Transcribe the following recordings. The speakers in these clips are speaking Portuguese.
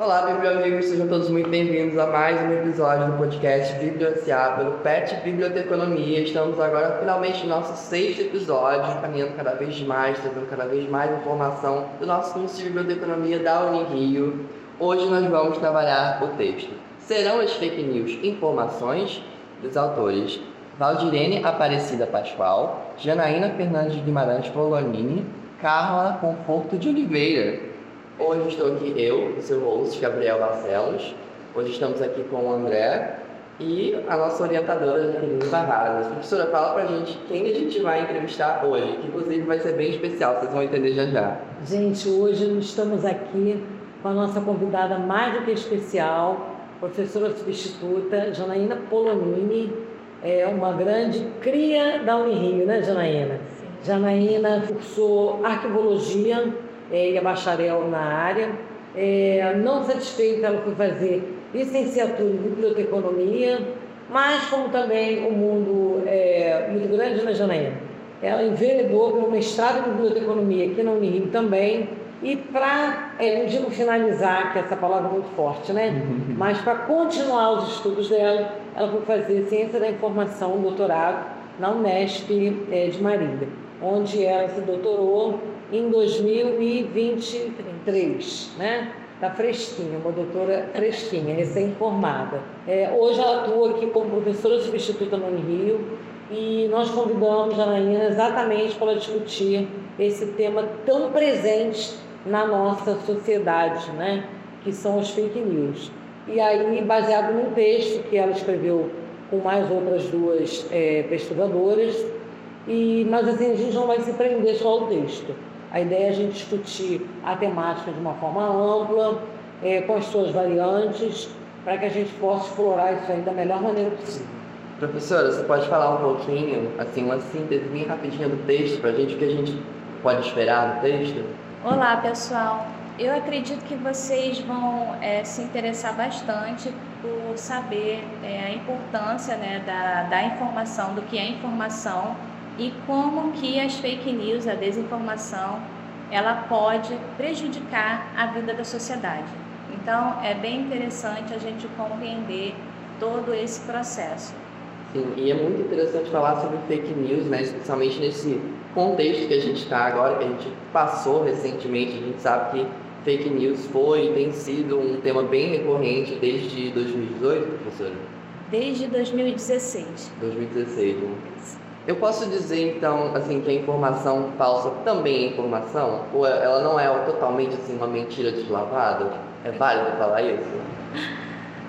Olá, biblioamigos, sejam todos muito bem-vindos a mais um episódio do podcast Bibliotear pelo PET Biblioteconomia. Estamos agora finalmente no nosso sexto episódio, caminhando cada vez mais, trazendo cada vez mais informação do nosso curso de Biblioteconomia da Unirio. Hoje nós vamos trabalhar o texto. Serão as fake news informações? Dos autores Valdirene Aparecida Pascoal, Janaína Fernandes de Guimarães Polonini, Carla Conforto de Oliveira. Hoje estou aqui eu, o seu host, Gabriel Barcelos. Hoje estamos aqui com o André e a nossa orientadora, Jaqueline Barradas. Professora, fala pra gente quem a gente vai entrevistar hoje, que inclusive vai ser bem especial, vocês vão entender já já. Gente, hoje estamos aqui com a nossa convidada mais do que especial, professora substituta, Janaína Polonini, uma grande cria da Unirio, né, Janaína? Sim. Janaína cursou arquivologia, e é bacharel na área. Não satisfeita, ela foi fazer licenciatura em biblioteconomia, mas como também o mundo é muito grande, né, Janaína? Ela enveredou pelo mestrado em biblioteconomia aqui na Unirio também. E para, não digo finalizar, que essa palavra é muito forte, né? Mas para continuar os estudos dela, ela foi fazer Ciência da Informação, doutorado, na Unesp de Marília, onde ela se doutorou em 2023, né? Está fresquinha, uma doutora fresquinha, recém-formada. Hoje ela atua aqui como professora substituta no Unirio e nós convidamos a Janaína exatamente para discutir esse tema tão presente na nossa sociedade, né? Que são as fake news. E aí, baseado num texto que ela escreveu com mais outras duas pesquisadoras, mas assim, a gente não vai se prender só ao texto. A ideia é a gente discutir a temática de uma forma ampla, com as suas variantes, para que a gente possa explorar isso aí da melhor maneira possível. Professora, você pode falar um pouquinho, assim, uma síntese bem rapidinha do texto para a gente, o que a gente pode esperar no texto? Olá, pessoal. Eu acredito que vocês vão se interessar bastante por saber a importância, né, da informação, do que é informação e como que as fake news, a desinformação, ela pode prejudicar a vida da sociedade. Então, é bem interessante a gente compreender todo esse processo. Sim, e é muito interessante falar sobre fake news, né, especialmente nesse contexto que a gente está agora, que a gente passou recentemente. A gente sabe que fake news foi e tem sido um tema bem recorrente desde 2018, professora? Desde 2016. 2016, né? Eu posso dizer, então, assim, que a informação falsa também é informação? Ou ela não é totalmente, assim, uma mentira deslavada? É válido falar isso?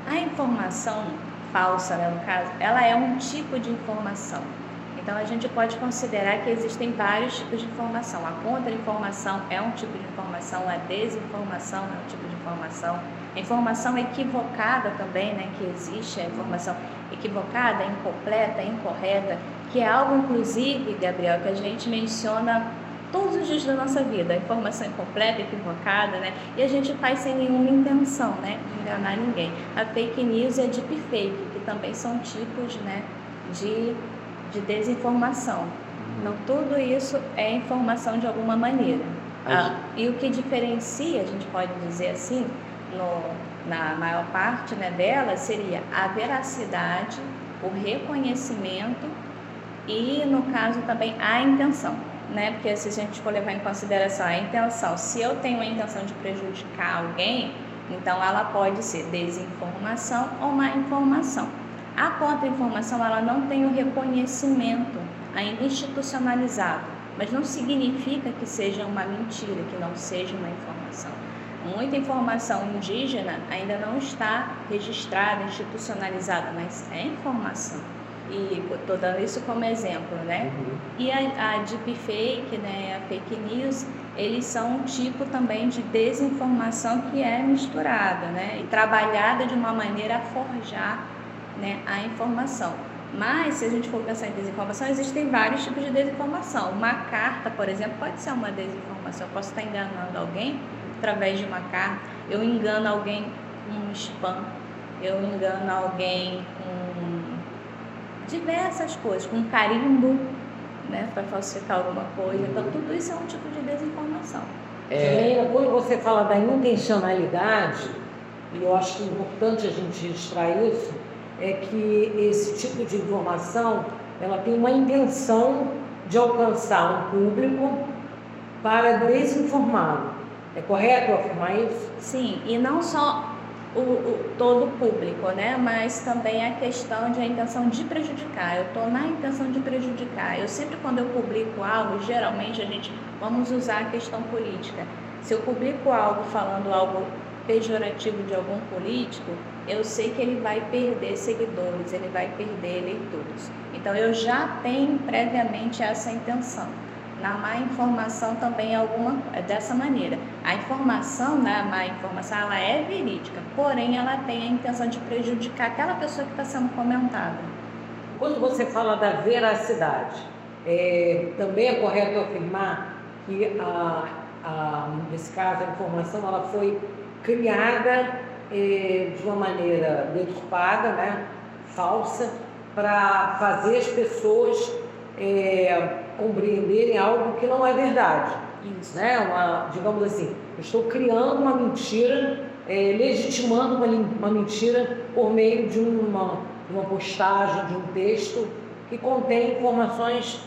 A informação falsa, né, no caso, ela é um tipo de informação. Então, a gente pode considerar que existem vários tipos de informação. A contra-informação é um tipo de informação, a desinformação é um tipo de informação. A informação equivocada também, né, que existe, a informação equivocada, incompleta, incorreta, que é algo, inclusive, Gabriel, que a gente menciona todos os dias da nossa vida, a informação incompleta, equivocada, né? E a gente faz sem nenhuma intenção, né, de enganar ninguém. A fake news e a deepfake, que também são tipos, né, de desinformação. Então, tudo isso é informação de alguma maneira. E o que diferencia, a gente pode dizer assim, na maior parte, né, dela, seria a veracidade, o reconhecimento e, no caso, também a intenção, né? Porque se a gente for levar em consideração a intenção, se eu tenho a intenção de prejudicar alguém, então ela pode ser desinformação ou má informação. A contra-informação, ela não tem o reconhecimento ainda institucionalizado, mas não significa que seja uma mentira, que não seja uma informação. Muita informação indígena ainda não está registrada, institucionalizada, mas é informação. E estou dando isso como exemplo, né? E a deepfake, né, a fake news, eles são um tipo também de desinformação que é misturada, né? E trabalhada de uma maneira a forjar, né, a informação. Mas, se a gente for pensar em desinformação, existem vários tipos de desinformação. Uma carta, por exemplo, pode ser uma desinformação. Eu posso estar enganando alguém através de uma carta. Eu engano alguém com um spam. Eu engano alguém com diversas coisas, com carimbo, né, para falsificar alguma coisa. Então, tudo isso é um tipo de desinformação. Quando você fala da intencionalidade, e eu acho que é importante a gente registrar isso, é que esse tipo de informação, ela tem uma intenção de alcançar um público para desinformá-lo. É correto eu afirmar isso? Sim, e não só todo o público, né? Mas também a questão de a intenção de prejudicar. Eu estou na intenção de prejudicar. Eu sempre, quando eu publico algo, geralmente vamos usar a questão política. Se eu publico algo falando algo pejorativo de algum político, eu sei que ele vai perder seguidores, ele vai perder eleitores. Então eu já tenho previamente essa intenção. Na má informação também é dessa maneira. A informação, na má informação, ela é verídica, porém ela tem a intenção de prejudicar aquela pessoa que está sendo comentada. Quando você fala da veracidade, também é correto afirmar que, nesse caso, a informação ela foi criada de uma maneira deturpada, né, falsa, para fazer as pessoas compreenderem algo que não é verdade. Isso. Né? Digamos assim, eu estou criando uma mentira, legitimando uma mentira por meio de uma postagem, de um texto que contém informações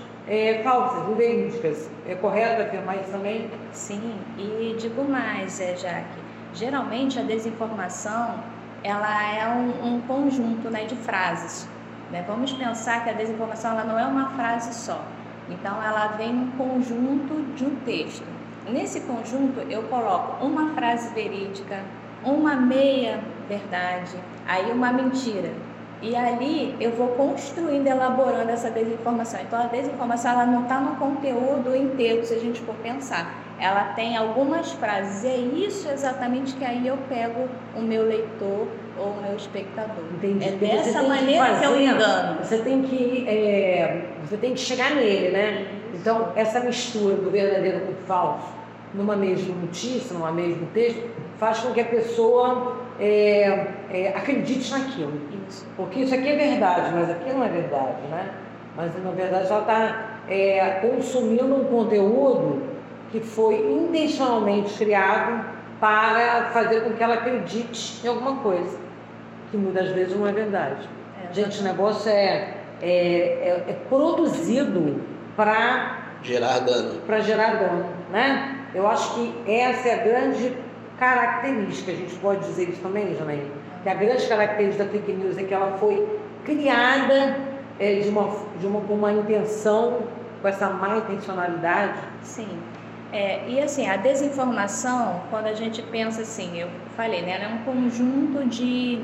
falsas, inverídicas. É correto afirmar isso também? Sim, e digo mais, Jaque. Geralmente a desinformação ela é um conjunto, né, de frases. Né? Vamos pensar que a desinformação ela não é uma frase só. Então, ela vem um conjunto de um texto. Nesse conjunto, eu coloco uma frase verídica, uma meia verdade, aí uma mentira. E ali eu vou construindo, elaborando essa desinformação. Então, a desinformação ela não está no conteúdo inteiro, se a gente for pensar. Ela tem algumas frases, e é isso exatamente que aí eu pego o meu leitor ou o meu espectador. Entendi. É dessa maneira que eu engano. Você tem que chegar nele, né? Então, essa mistura do verdadeiro com o falso, numa mesma notícia, numa mesmo texto, faz com que a pessoa acredite naquilo. Isso. Porque isso aqui é verdade, mas aquilo não é verdade, né? Mas, na verdade, ela está consumindo um conteúdo que foi intencionalmente criado para fazer com que ela acredite em alguma coisa, que muitas vezes não é verdade. Gente, o negócio é produzido para gerar dano. Né? Eu acho que essa é a grande característica, a gente pode dizer isso também, Janaína, que a grande característica da fake news é que ela foi criada com uma intenção, com essa má intencionalidade. Sim. E assim, a desinformação, quando a gente pensa assim, eu falei, né, ela é um conjunto de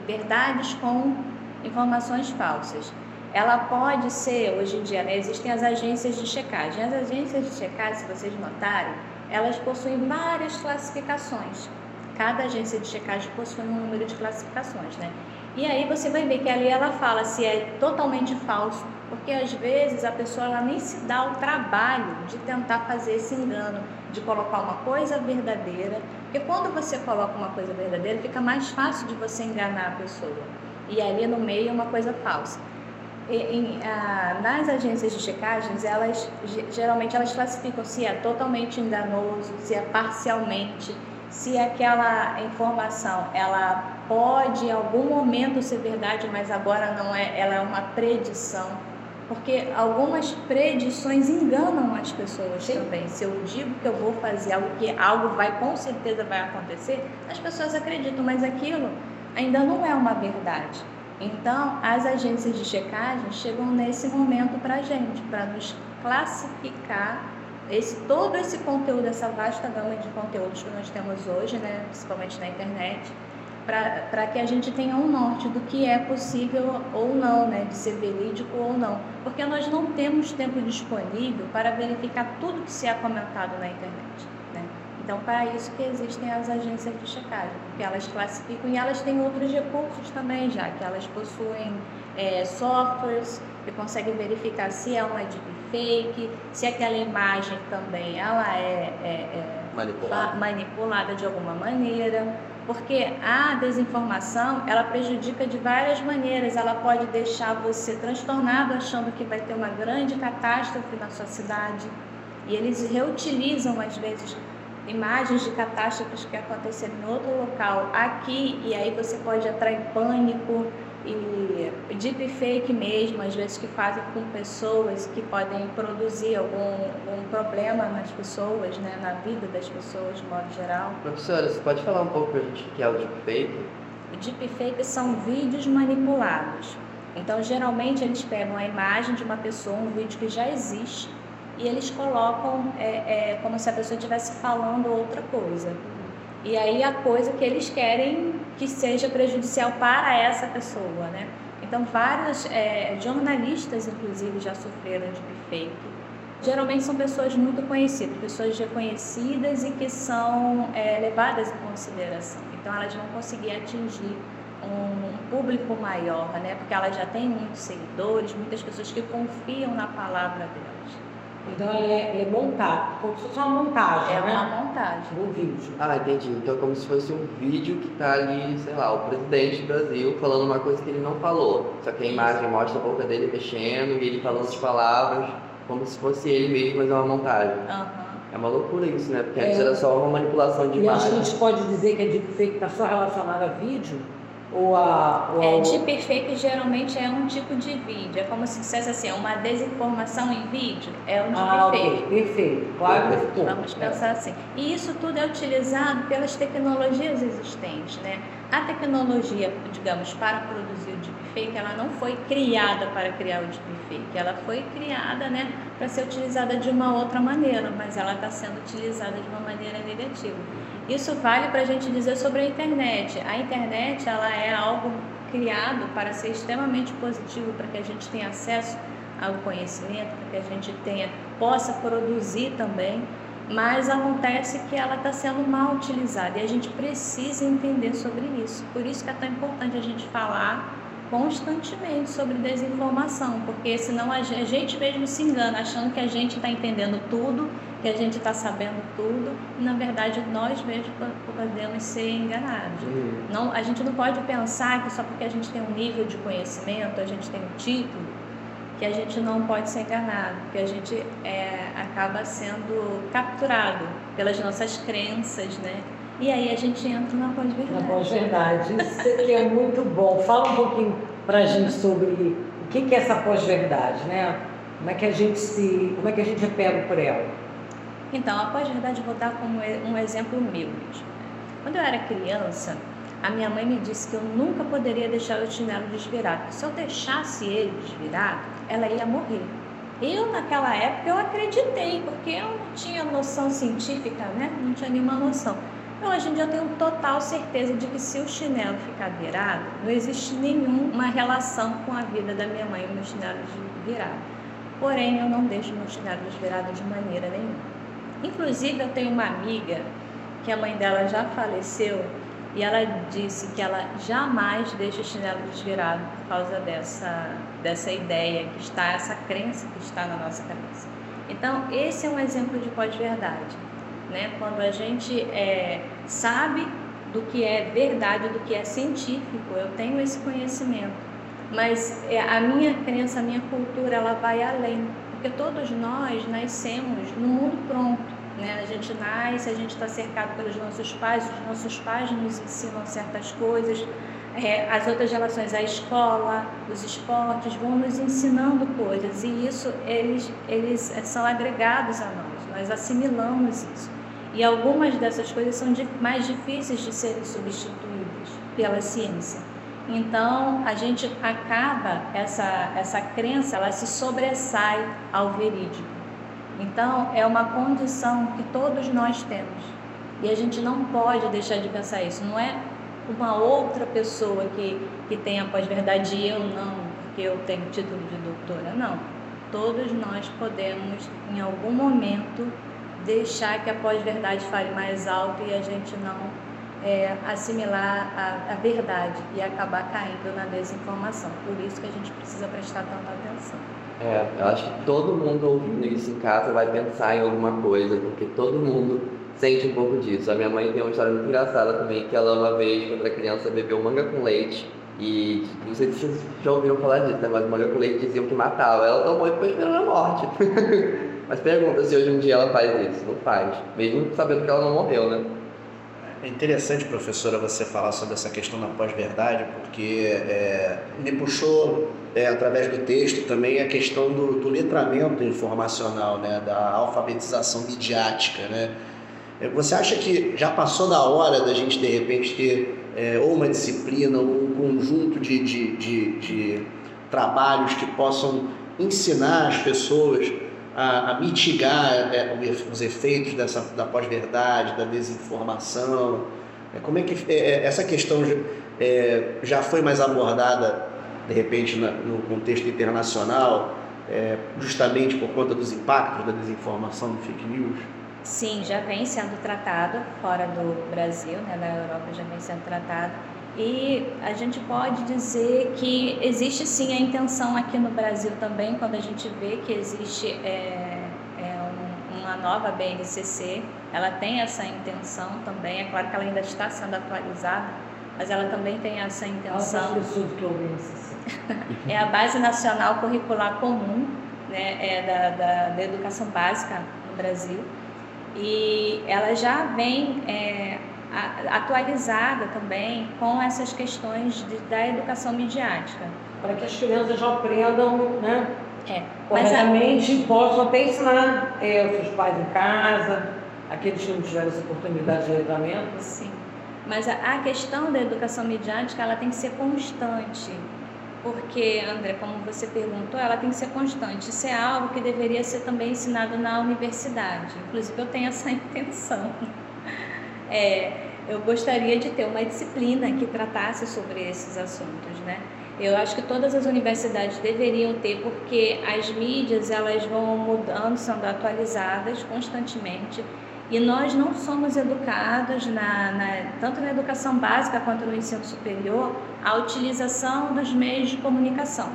verdades com informações falsas. Ela pode ser, hoje em dia, né, existem as agências de checagem. As agências de checagem, se vocês notarem, elas possuem várias classificações. Cada agência de checagem possui um número de classificações, né? E aí você vai ver que ali ela fala se é totalmente falso, porque às vezes a pessoa ela nem se dá o trabalho de tentar fazer esse engano, de colocar uma coisa verdadeira, porque quando você coloca uma coisa verdadeira, fica mais fácil de você enganar a pessoa. E ali no meio é uma coisa falsa. Nas agências de checagens, geralmente elas classificam se é totalmente enganoso, se é parcialmente, se aquela informação ela pode em algum momento ser verdade, mas agora não é, ela é uma predição, porque algumas predições enganam as pessoas também. Se eu digo que eu vou fazer algo, que algo com certeza vai acontecer, as pessoas acreditam, mas aquilo ainda não é uma verdade. Então, as agências de checagem chegam nesse momento para a gente, para nos classificar todo esse conteúdo, essa vasta gama de conteúdos que nós temos hoje, né, principalmente na internet, para que a gente tenha um norte do que é possível ou não, né, de ser verídico ou não, porque nós não temos tempo disponível para verificar tudo que se é comentado na internet, né? Então, para isso que existem as agências de checagem, porque elas classificam e elas têm outros recursos também, já que elas possuem softwares que conseguem verificar se é uma deepfake, se aquela imagem também ela é manipulada de alguma maneira, porque a desinformação ela prejudica de várias maneiras. Ela pode deixar você transtornado achando que vai ter uma grande catástrofe na sua cidade, e eles reutilizam às vezes imagens de catástrofes que aconteceram em outro local aqui, e aí você pode atrair pânico e deepfake mesmo, às vezes que fazem com pessoas que podem produzir algum problema nas pessoas, né, na vida das pessoas de modo geral. Professora, você pode falar um pouco pra gente o que é o deepfake? O deepfake são vídeos manipulados. Então, geralmente, eles pegam a imagem de uma pessoa, um vídeo que já existe, e eles colocam como se a pessoa estivesse falando outra coisa. E aí a coisa que eles querem que seja prejudicial para essa pessoa, né? Então, vários jornalistas, inclusive, já sofreram de deepfake. Geralmente são pessoas muito conhecidas, pessoas reconhecidas e que são levadas em consideração. Então, elas vão conseguir atingir um público maior, né? Porque elas já têm muitos seguidores, muitas pessoas que confiam na palavra delas. Então é montado, como se fosse uma montagem, É né? uma montagem. Do vídeo. Ah, entendi. Então é como se fosse um vídeo que tá ali, sei lá, o presidente do Brasil falando uma coisa que ele não falou. Só que a imagem mostra a boca dele mexendo e ele falando as palavras como se fosse ele mesmo, mas é uma montagem. É uma loucura isso, né? Porque antes era só uma manipulação de E a imagem. gente pode dizer que a deepfake está só relacionada a vídeo? Deepfake geralmente é um tipo de vídeo. É como se dissesse assim, uma desinformação em vídeo é um deepfake. Ok, perfeito. Claro. Vamos pensar assim. E isso tudo é utilizado pelas tecnologias existentes, né? A tecnologia, digamos, para produzir o deepfake, ela não foi criada para criar o deepfake. Ela foi criada, né, para ser utilizada de uma outra maneira, mas ela está sendo utilizada de uma maneira negativa. Isso vale para a gente dizer sobre a internet. A internet, ela é algo criado para ser extremamente positivo, para que a gente tenha acesso ao conhecimento, para que a gente possa produzir também, mas acontece que ela está sendo mal utilizada e a gente precisa entender sobre isso. Por isso que é tão importante a gente falar constantemente sobre desinformação, porque senão a gente mesmo se engana, achando que a gente está entendendo tudo, que a gente está sabendo tudo, e na verdade nós mesmos podemos ser enganados. Não, a gente não pode pensar que só porque a gente tem um nível de conhecimento, a gente tem um título, que a gente não pode ser enganado, porque a gente acaba sendo capturado pelas nossas crenças, né? E aí a gente entra na pós-verdade. Na pós-verdade. Isso aqui é muito bom. Fala um pouquinho para a gente sobre o que é essa pós-verdade, né? Como é que a gente é pego por ela? Então, a pós-verdade, vou dar como um exemplo meu mesmo. Quando eu era criança, a minha mãe me disse que eu nunca poderia deixar o chinelo desvirado. Se eu deixasse ele desvirado, ela ia morrer. Eu, naquela época, eu acreditei, porque eu não tinha noção científica, né? Não tinha nenhuma noção. Então, hoje em dia eu tenho total certeza de que se o chinelo ficar virado, não existe nenhuma relação com a vida da minha mãe, o meu chinelo virado. Porém, eu não deixo meu chinelo desvirado de maneira nenhuma. Inclusive, eu tenho uma amiga que a mãe dela já faleceu e ela disse que ela jamais deixa o chinelo desvirado por causa dessa ideia que está, essa crença que está na nossa cabeça. Então, esse é um exemplo de pós-verdade, né? Quando a gente sabe do que é verdade, do que é científico, eu tenho esse conhecimento, mas a minha crença, a minha cultura, ela vai além. Porque todos nós nascemos no mundo pronto, né? A gente nasce, a gente está cercado pelos nossos pais, os nossos pais nos ensinam certas coisas, as outras relações, a escola, os esportes vão nos ensinando coisas e isso eles são agregados a nós assimilamos isso. E algumas dessas coisas são mais difíceis de serem substituídas pela ciência. Então, a gente acaba, essa crença, ela se sobressai ao verídico. Então, é uma condição que todos nós temos. E a gente não pode deixar de pensar isso. Não é uma outra pessoa que tem a pós-verdade e eu não, porque eu tenho título de doutora. Não. Todos nós podemos, em algum momento, deixar que a pós-verdade fale mais alto e a gente não assimilar a verdade e acabar caindo na desinformação. Por isso que a gente precisa prestar tanta atenção. Eu acho que todo mundo ouvindo isso em casa vai pensar em alguma coisa, porque todo mundo sente um pouco disso. A minha mãe tem uma história muito engraçada também, que ela uma vez, quando era criança, bebeu manga com leite e não sei se vocês já ouviram falar disso, né? Mas manga com leite diziam que matava. Ela tomou e ficou esperando a morte. Mas pergunta se hoje em dia ela faz isso. Não faz. Mesmo sabendo que ela não morreu, né? É interessante, professora, você falar sobre essa questão da pós-verdade, porque me puxou, através do texto, também a questão do letramento informacional, né? Da alfabetização midiática, né? Você acha que já passou da hora da gente, de repente, ter ou uma disciplina, ou um conjunto de trabalhos que possam ensinar as pessoas a mitigar os efeitos da pós-verdade, da desinformação? Como é que essa questão já foi mais abordada, de repente, no contexto internacional, justamente por conta dos impactos da desinformação, do fake news? Sim, já vem sendo tratado fora do Brasil, né, da Europa já vem sendo tratado. E a gente pode dizer que existe sim a intenção aqui no Brasil também, quando a gente vê que existe uma nova BNCC, ela tem essa intenção também. É claro que ela ainda está sendo atualizada, mas ela também tem essa intenção. É a Base Nacional Curricular Comum, né, da educação básica no Brasil. E ela já vem atualizada também com essas questões da educação midiática. Para que as crianças já aprendam, né, corretamente e possam até ensinar os seus pais em casa, aqueles que não tiveram essa oportunidade de letramento. Sim, mas a questão da educação midiática, ela tem que ser constante. Porque, André, como você perguntou, ela tem que ser constante. Isso é algo que deveria ser também ensinado na universidade. Inclusive, eu tenho essa intenção. Eu gostaria de ter uma disciplina que tratasse sobre esses assuntos, né? Eu acho que todas as universidades deveriam ter, porque as mídias, elas vão mudando, sendo atualizadas constantemente. E nós não somos educados, tanto na educação básica quanto no ensino superior, a utilização dos meios de comunicação.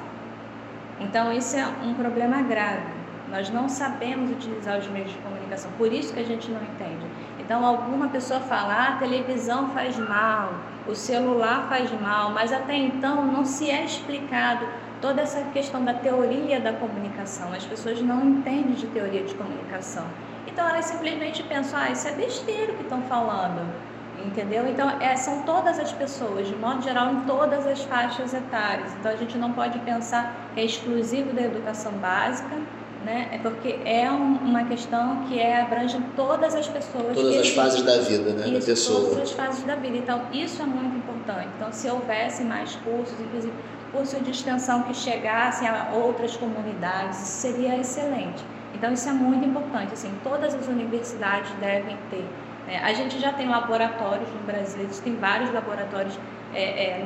Então, isso é um problema grave. Nós não sabemos utilizar os meios de comunicação, por isso que a gente não entende. Então, alguma pessoa fala, a televisão faz mal, o celular faz mal, mas até então não se é explicado toda essa questão da teoria da comunicação. As pessoas não entendem de teoria de comunicação. Então, elas simplesmente pensam, isso é besteira que estão falando, entendeu? Então, são todas as pessoas, de modo geral, em todas as faixas etárias. Então, a gente não pode pensar que é exclusivo da educação básica, né? Porque é uma questão que abrange todas as pessoas. Todas as fases da vida, né? Isso, da pessoa. Todas as fases da vida. Então, isso é muito importante. Então, se houvesse mais cursos, inclusive curso de extensão que chegassem a outras comunidades, isso seria excelente. Então, isso é muito importante, assim, todas as universidades devem ter. A gente já tem laboratórios no Brasil, existem vários laboratórios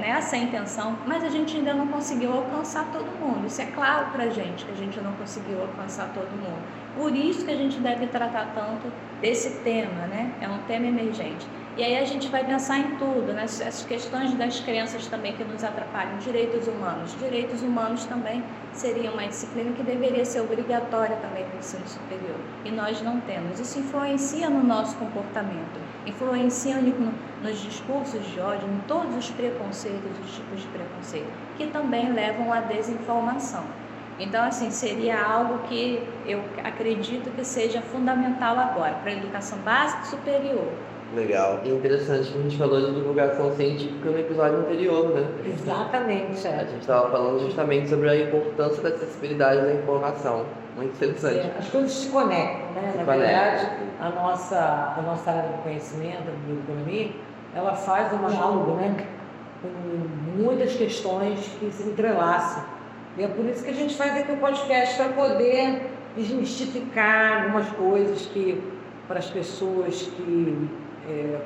nessa intenção, mas a gente ainda não conseguiu alcançar todo mundo. Isso é claro para a gente, que a gente não conseguiu alcançar todo mundo. Por isso que a gente deve tratar tanto desse tema, né? É um tema emergente. E aí a gente vai pensar em tudo, né? Essas questões das crianças também que nos atrapalham, direitos humanos. Direitos humanos também seria uma disciplina que deveria ser obrigatória também no ensino superior. E nós não temos. Isso influencia no nosso comportamento, influencia nos discursos de ódio, em todos os preconceitos, os tipos de preconceito, que também levam à desinformação. Então, assim, seria algo que eu acredito que seja fundamental agora, para a educação básica e superior. Legal. E interessante que a gente falou de divulgação científica no episódio anterior, né? Exatamente. A gente estava falando justamente sobre a importância da acessibilidade da informação. Muito interessante. As coisas se conectam, né? Na verdade, a nossa área de conhecimento, da economia, ela faz um análogo, né? Com muitas questões que se entrelaçam. E é por isso que a gente vai ver que o podcast vai poder desmistificar algumas coisas que, para as pessoas que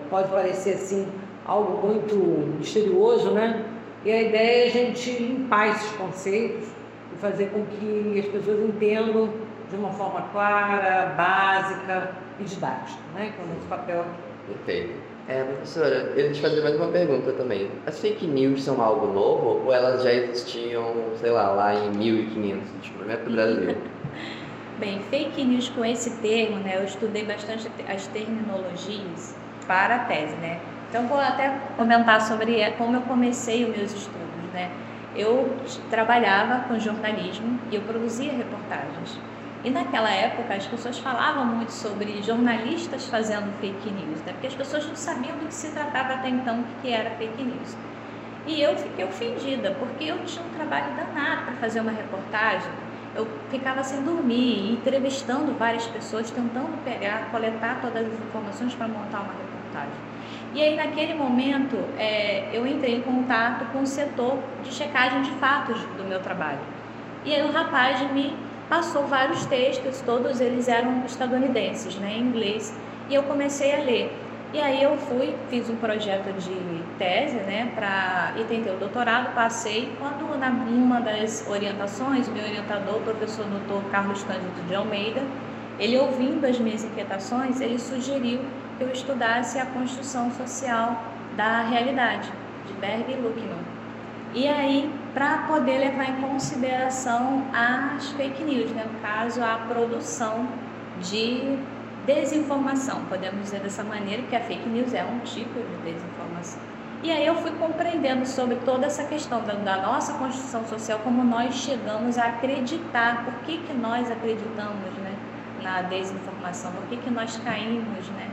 pode parecer assim algo muito misterioso, né? E a ideia é a gente limpar esses conceitos e fazer com que as pessoas entendam de uma forma clara, básica e didática, né? Que é o nosso papel. Perfeito. Professora, eu ia te fazer mais uma pergunta também. As fake news são algo novo ou elas já existiam, sei lá em 1500, tipo, não é para o Brasil? Bem, fake news com esse termo, né, eu estudei bastante as terminologias para a tese, né? Então, vou até comentar sobre como eu comecei os meus estudos, né? Eu trabalhava com jornalismo e eu produzia reportagens. E naquela época as pessoas falavam muito sobre jornalistas fazendo fake news, né? Porque as pessoas não sabiam do que se tratava até então, o que era fake news. E eu fiquei ofendida, porque eu tinha um trabalho danado para fazer uma reportagem. Eu ficava sem dormir, entrevistando várias pessoas, tentando coletar todas as informações para montar uma reportagem. E aí, naquele momento, eu entrei em contato com o setor de checagem de fatos do meu trabalho. E aí o rapaz me passou vários textos, todos eles eram estadunidenses, né, em inglês, e eu comecei a ler. E aí eu fiz um projeto de tese, né, e tentei o doutorado, passei. Quando, numa das orientações, meu orientador, o professor Dr. Carlos Cândido de Almeida, ele ouvindo as minhas inquietações, ele sugeriu que eu estudasse a construção social da realidade, de Berg e Luckman. E aí, para poder levar em consideração as fake news, né, no caso, a produção de desinformação, podemos dizer dessa maneira, que a fake news é um tipo de desinformação. E aí eu fui compreendendo sobre toda essa questão da nossa construção social, como nós chegamos a acreditar, por que nós acreditamos, né, na desinformação, por que nós caímos, né,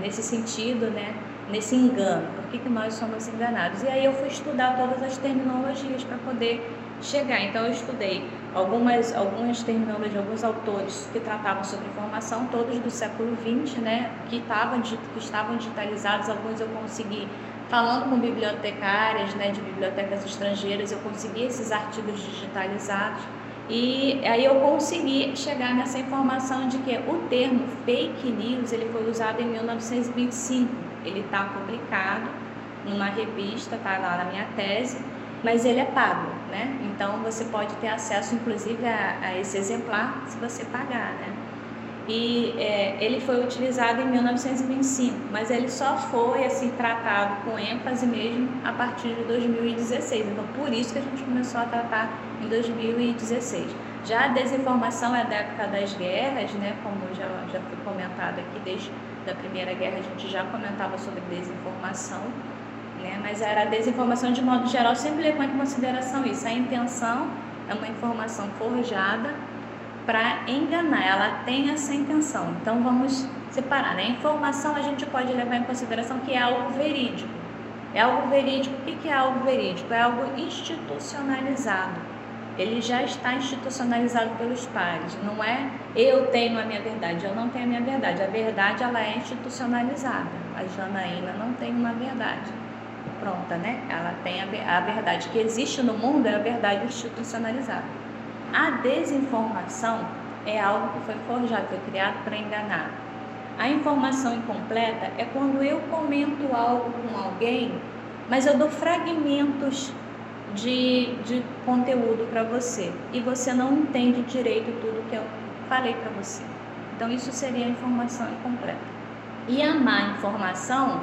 nesse sentido, né, nesse engano, por que nós somos enganados. E aí eu fui estudar todas as terminologias para poder chegar. Então eu estudei algumas terminologias, alguns autores que tratavam sobre informação, todos do século XX, né, que estavam digitalizados. Alguns eu consegui, falando com bibliotecárias, né, de bibliotecas estrangeiras, eu consegui esses artigos digitalizados. E aí eu consegui chegar nessa informação de que o termo fake news ele foi usado em 1925. Ele está publicado numa revista, está lá na minha tese, mas ele é pago, né? Então você pode ter acesso, inclusive, a esse exemplar se você pagar, né? E ele foi utilizado em 1925, mas ele só foi assim tratado com ênfase mesmo a partir de 2016. Então por isso que a gente começou a tratar em 2016. Já a desinformação é da época das guerras, né? Como já foi comentado aqui, desde a Primeira Guerra a gente já comentava sobre desinformação, né? Mas era a desinformação de modo geral, sempre levando em consideração isso. A intenção é uma informação forjada para enganar, ela tem essa intenção. Então vamos separar, né? A informação a gente pode levar em consideração que é algo verídico. É algo verídico. O que é algo verídico? É algo institucionalizado. Ele já está institucionalizado pelos pares. Não é eu tenho a minha verdade, eu não tenho a minha verdade. A verdade ela é institucionalizada. A Janaína não tem uma verdade pronta, né? Ela tem a verdade que existe no mundo, é a verdade institucionalizada. A desinformação é algo que foi forjado, foi criado para enganar. A informação incompleta é quando eu comento algo com alguém, mas eu dou fragmentos de conteúdo para você e você não entende direito tudo que eu falei para você. Então isso seria a informação incompleta. E a má informação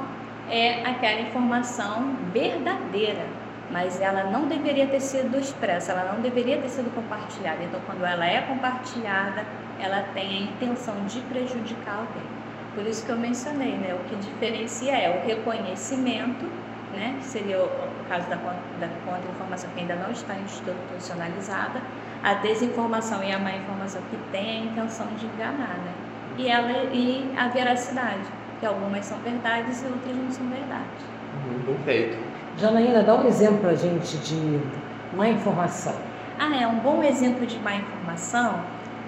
é aquela informação verdadeira, mas ela não deveria ter sido expressa, ela não deveria ter sido compartilhada. Então quando ela é compartilhada, ela tem a intenção de prejudicar alguém. Por isso que eu mencionei, né? O que diferencia é o reconhecimento, né? Que seria o caso da contra-informação que ainda não está institucionalizada, a desinformação e a má informação que tem a intenção de enganar, né? E a veracidade, que algumas são verdades e outras não são verdades. Perfeito. Janaína, dá um exemplo para a gente de má informação. Um bom exemplo de má informação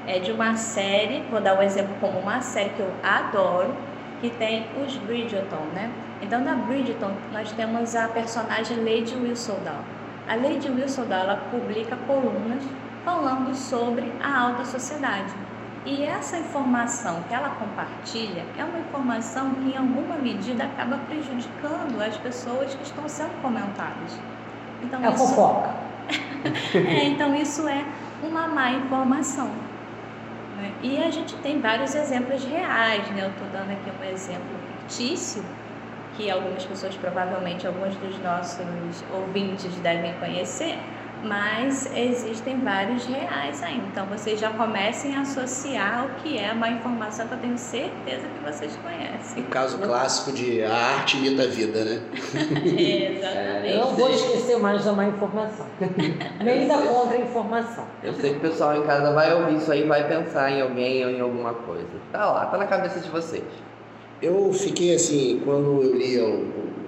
é de uma série, vou dar um exemplo como uma série que eu adoro, que tem os Bridgerton, né? Então, na Bridgerton, nós temos a personagem Lady Whistledown. A Lady Whistledown, ela publica colunas falando sobre a alta sociedade. E essa informação que ela compartilha é uma informação que, em alguma medida, acaba prejudicando as pessoas que estão sendo comentadas. Então, é fofoca. Então, isso é uma má informação. Né? E a gente tem vários exemplos reais, né? Eu estou dando aqui um exemplo fictício, que algumas pessoas, provavelmente alguns dos nossos ouvintes devem conhecer, mas existem vários reais ainda. Então, vocês já comecem a associar o que é má informação, que eu tenho certeza que vocês conhecem. O caso clássico de a arte imita a vida, né? Exatamente. Eu não vou esquecer mais da má informação, nem da contra-informação. Eu sei que o pessoal em casa vai ouvir isso aí e vai pensar em alguém ou em alguma coisa. Tá lá, tá na cabeça de vocês. Eu fiquei assim, quando eu li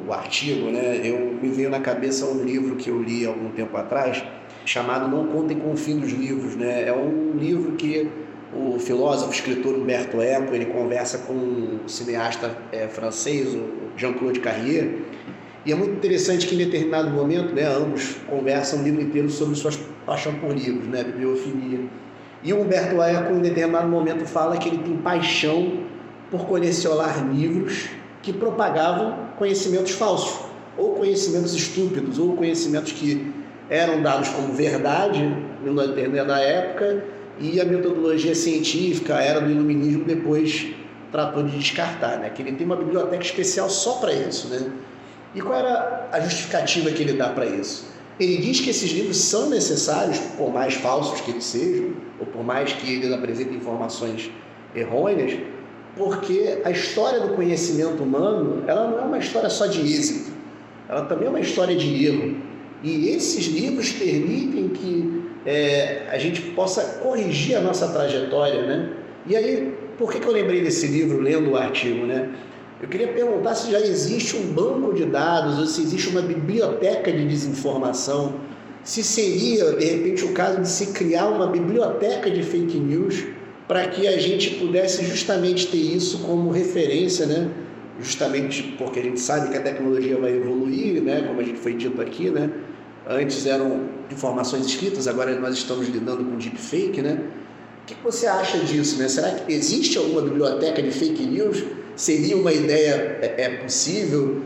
o artigo, né, me veio na cabeça um livro que eu li há algum tempo atrás, chamado Não Contem com o Fim dos Livros, né? É um livro que o filósofo, escritor Humberto Eco, ele conversa com um cineasta francês, o Jean-Claude Carrier, e é muito interessante que em determinado momento, né, ambos conversam o livro inteiro sobre sua paixão por livros, né, bibliofilia. E o Humberto Eco, em determinado momento, fala que ele tem paixão por colecionar livros que propagavam conhecimentos falsos, ou conhecimentos estúpidos, ou conhecimentos que eram dados como verdade em uma determinada época, e a metodologia científica, a era do iluminismo, depois tratou de descartar, né? Que ele tem uma biblioteca especial só para isso, né? E qual era a justificativa que ele dá para isso? Ele diz que esses livros são necessários, por mais falsos que eles sejam, ou por mais que eles apresentem informações errôneas, porque a história do conhecimento humano, ela não é uma história só de êxito, ela também é uma história de erro. E esses livros permitem que a gente possa corrigir a nossa trajetória, né? E aí, por que eu lembrei desse livro lendo o artigo, né? Eu queria perguntar se já existe um banco de dados ou se existe uma biblioteca de desinformação, se seria, de repente, o caso de se criar uma biblioteca de fake news para que a gente pudesse justamente ter isso como referência, né? Justamente porque a gente sabe que a tecnologia vai evoluir, né? Como a gente foi dito aqui, né? Antes eram informações escritas, agora nós estamos lidando com deepfake, né? O que você acha disso, né? Será que existe alguma biblioteca de fake news? Seria uma ideia possível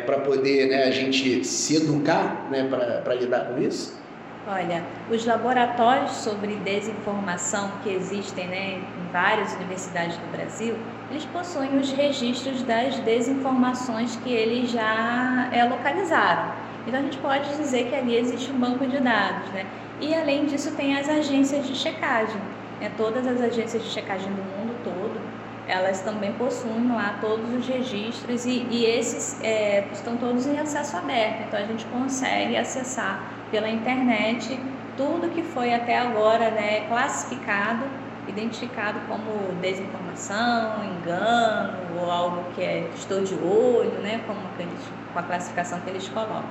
para poder, né, a gente se educar, né, para lidar com isso? Olha, os laboratórios sobre desinformação que existem, né, em várias universidades do Brasil, eles possuem os registros das desinformações que eles já localizaram. Então a gente pode dizer que ali existe um banco de dados, né? E além disso tem as agências de checagem, né? Todas as agências de checagem do mundo todo, elas também possuem lá todos os registros e esses estão todos em acesso aberto. Então a gente consegue acessar pela internet tudo que foi até agora, né, classificado, identificado como desinformação, engano ou algo que estou de olho, né, com a classificação que eles colocam.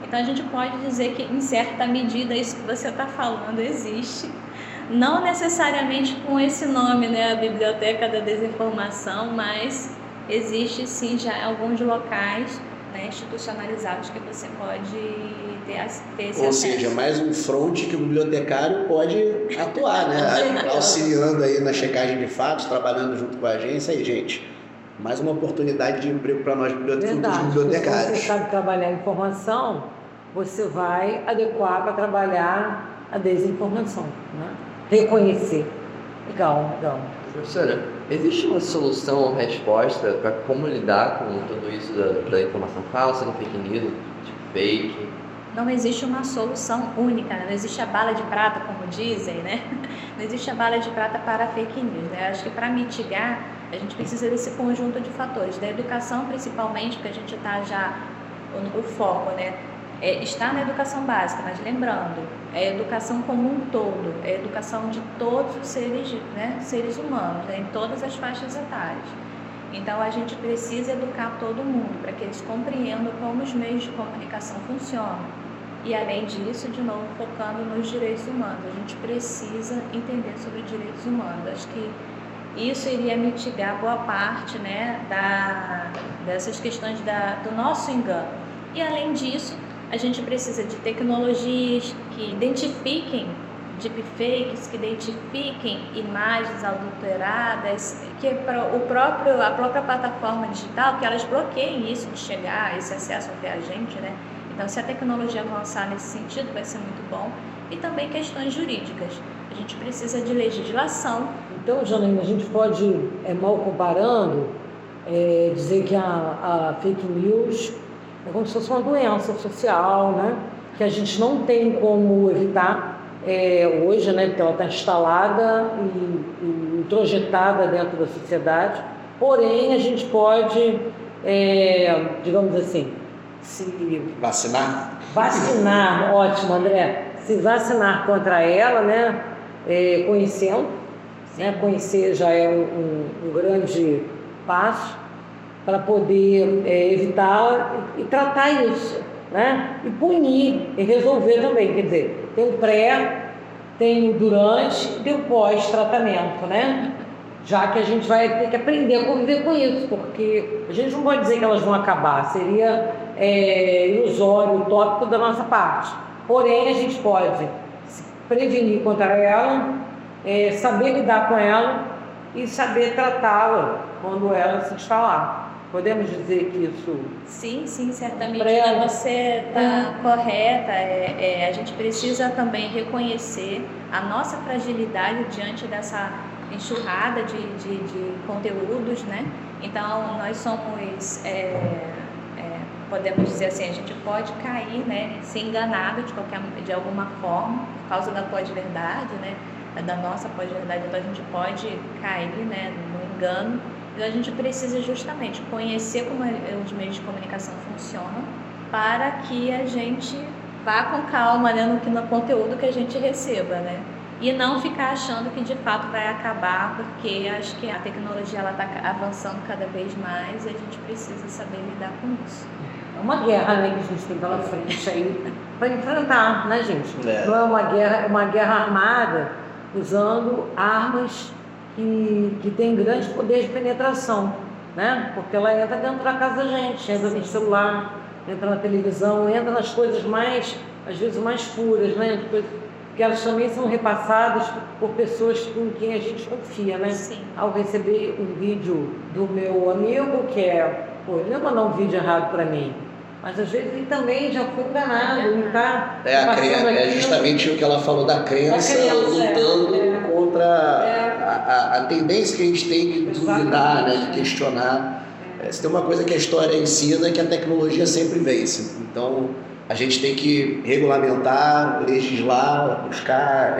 Então a gente pode dizer que em certa medida isso que você está falando existe, não necessariamente com esse nome, né, a Biblioteca da Desinformação, mas existe sim já alguns locais, né, institucionalizados que você pode ter esse Ou acesso. seja, mais um fronte que o bibliotecário pode atuar, né? Auxiliando aí na checagem de fatos, trabalhando junto com a agência. Aí, gente, mais uma oportunidade de emprego para nós bibliotecários. Se você sabe trabalhar informação, você vai adequar para trabalhar a desinformação, né? Reconhecer. Legal. Professora, existe uma solução ou resposta para como lidar com tudo isso da informação falsa, no fake news, de fake? Não existe uma solução única, né? Não existe a bala de prata, como dizem, né? Não existe a bala de prata para fake news, né? Acho que para mitigar, a gente precisa desse conjunto de fatores, da educação principalmente, porque a gente está já, o foco, né? Está na educação básica, mas lembrando, é a educação como um todo, é a educação de todos os seres, né, seres humanos, né, em todas as faixas etárias. Então a gente precisa educar todo mundo para que eles compreendam como os meios de comunicação funcionam. E além disso, de novo, focando nos direitos humanos, a gente precisa entender sobre direitos humanos. Acho que isso iria mitigar boa parte, né, dessas questões do nosso engano. E além disso, a gente precisa de tecnologias que identifiquem deepfakes, que identifiquem imagens adulteradas, que a própria plataforma digital, que elas bloqueiem isso de chegar, esse acesso até a gente, né? Então, se a tecnologia avançar nesse sentido, vai ser muito bom. E também questões jurídicas. A gente precisa de legislação. Então, Janaína, a gente pode, mal comparando, dizer que a fake news é como se fosse uma doença social, né? que a gente não tem como evitar hoje, né, porque ela está instalada e introjetada dentro da sociedade, porém a gente pode, digamos assim, se vacinar, ótimo, André, se vacinar contra ela, né, conhecendo, né, conhecer já é um grande passo para poder evitar e tratar isso, né, e punir e resolver também, quer dizer, tem o pré, tem o durante e tem o pós-tratamento, né? Já que a gente vai ter que aprender a conviver com isso, porque a gente não pode dizer que elas vão acabar, seria ilusório, utópico da nossa parte. Porém, a gente pode se prevenir contra ela, saber lidar com ela e saber tratá-la quando ela se instalar. Podemos dizer que isso... Sim, certamente. Você está correta. A gente precisa também reconhecer a nossa fragilidade diante dessa enxurrada de conteúdos, né? Então, nós somos, podemos dizer assim, a gente pode cair, né? Ser enganado de alguma forma, por causa da pós-verdade, né? Da nossa pós-verdade. Então, a gente pode cair, né? No engano. Então, a gente precisa justamente conhecer como os meios de comunicação funcionam para que a gente vá com calma, né, no conteúdo que a gente receba, né? E não ficar achando que de fato vai acabar, porque acho que a tecnologia está avançando cada vez mais e a gente precisa saber lidar com isso. É uma guerra, né, que a gente tem pela frente aí para enfrentar, né, gente? Não é uma guerra armada usando armas que tem grande poder de penetração, né? Porque ela entra dentro da casa da gente, entra no celular, entra na televisão, entra nas coisas mais, às vezes, mais puras, né? Porque elas também são repassadas por pessoas com quem a gente confia, né? Sim. Ao receber um vídeo do meu amigo, ele não mandar um vídeo errado para mim, mas às vezes ele também já foi enganado, ele está passando é justamente o que ela falou da crença lutando contra a tendência que a gente tem de duvidar, né, de questionar. Se tem uma coisa que a história ensina é que a tecnologia sempre vence. Então, a gente tem que regulamentar, legislar, buscar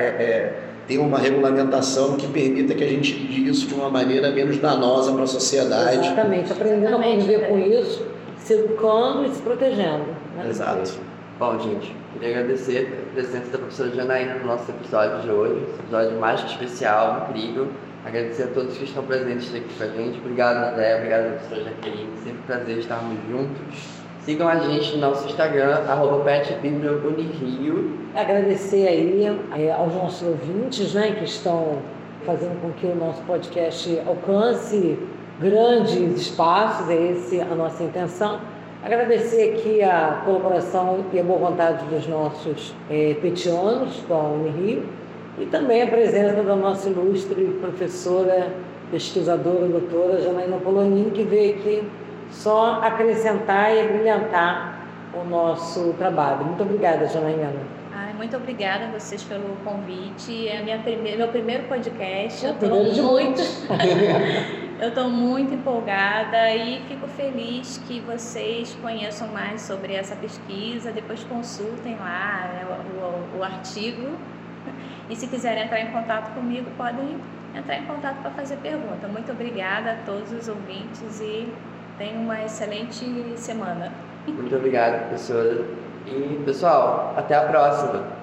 ter uma regulamentação que permita que a gente diga isso de uma maneira menos danosa para a sociedade. Exatamente, aprendendo a conviver com isso, se educando e se protegendo. Né? Exato. Bom, gente, queria agradecer a presença da professora Janaína no nosso episódio de hoje, esse episódio mais que especial, incrível. Agradecer a todos que estão presentes aqui com a gente. Obrigado, André, obrigado, professora Jaqueline. Sempre um prazer estarmos juntos. Sigam a gente no nosso Instagram, @petbibliounirio. Agradecer aí aos nossos ouvintes, né, que estão fazendo com que o nosso podcast alcance grandes espaços, essa é a nossa intenção. Agradecer aqui a colaboração e a boa vontade dos nossos petianos com a Unirio e também a presença da nossa ilustre professora, pesquisadora, doutora Janaína Polonini, que veio aqui só acrescentar e brilhantar o nosso trabalho. Muito obrigada, Janaína. Muito obrigada a vocês pelo convite. É meu primeiro podcast. Primeiro de muitos. Eu estou muito empolgada e fico feliz que vocês conheçam mais sobre essa pesquisa. Depois consultem lá, né, o artigo. E se quiserem entrar em contato comigo, podem entrar em contato para fazer pergunta. Muito obrigada a todos os ouvintes e tenham uma excelente semana. Muito obrigado, professora. E, pessoal, até a próxima!